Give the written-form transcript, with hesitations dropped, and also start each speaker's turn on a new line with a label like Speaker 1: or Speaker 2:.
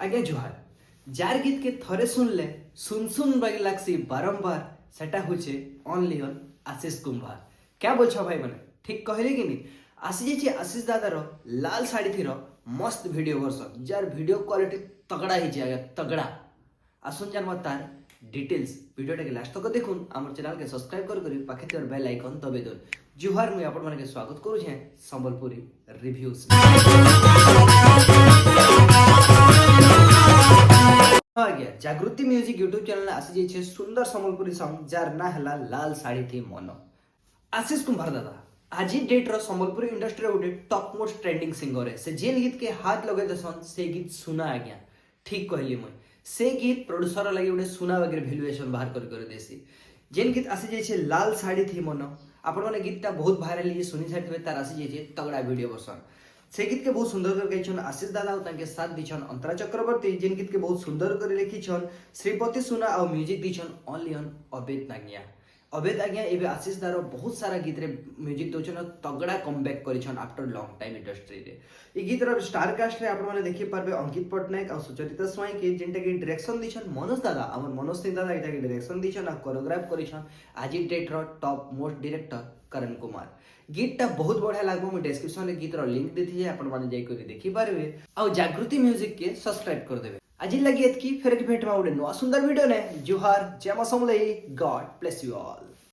Speaker 1: आज्ञा जुहार जार गीत के थरे सुनले सुन सुन बागी लागसी बारंबार सेटा होचे ओनली ऑन आशीष कुंभार। क्या बोल भाई मैंने ठीक कहले कि नहीं। आसी जे आशीष दादार लाल साड़ी थी मस्त वीडियो वर्सन जार वीडियो क्वालिटी तगड़ा ही आज्ञा तगड़ा आसुन जान तार डिटेल्स वीडियोटा के लास्ट तक देखुन आम चैनल के सब्सक्राइब कर पाखे थी बेल आइकन दबे दो। जुहार मुझे आपण मानके स्वागत करूँ संबलपुरी रिव्यूज। आज्ञा जागृति म्यूजिक यूट्यूब चैनल आसी जाइए सुंदर संबलपुरी सॉन्ग जार ना हला लाल साड़ी थी मन। आशीष कुंभार दादा आज डेट रो संबलपुरी इंडस्ट्री गोटे टॉप मोस्ट ट्रेंडिंग सिंगर है। से जेन गीत के हाथ लगे दसन से गीत सुना आज्ञा ठीक कहली मुई से गीत प्रोड्यूसर लगे गोटे सुना वगैरह वैल्यूएशन बाहर कर देसी। जेन गीत आसी जाइए लाल साड़ी थी मन आपण मैंने गीतटा बहुत भाइराल ये सुनी सारी तार आसी जाइए तगड़ा वीडियो वर्सन से गीत के बहुत सुंदर कर गाइछन आशीष दादा और तांके साथ दिछन अंतरा चक्रवर्ती। जेन गीत के बहुत सुंदर कर लिखिछन श्रीपति सुना और म्यूजिक दिछन ओनली ऑन अबेद नागिया। अबेद आज्ञा एबे आशीष दादा बहुत सारा गीत रे म्यूजिक दोछन तगड़ा कमबैक करिछन आफ्टर लॉन्ग टाइम इंडस्ट्री रे। ई गीत रो स्टार कास्ट रे आपण माने देखि पारबे अंकित पटनायक और सुचरिता स्वाई के जेंटा के डायरेक्शन दिछन मनोज दादा हमर मनोज सिंह दादा एटा के डायरेक्शन दिछन आ कोरियोग्राफ करिछन आज डेट रो top most director Karan Kumar. गीतटा बहुत बढ़िया लागबो मु डिस्क्रिप्शन रे गीत रो लिंक देथि आपण माने जाई करी देखि पारबे आ जागृति म्यूजिक के सब्सक्राइब कर देबे। आज लगी एतकी फेर भेट मा उडे नो सुंदर वीडियो ने। जुहार जय मा Samalei God bless you all.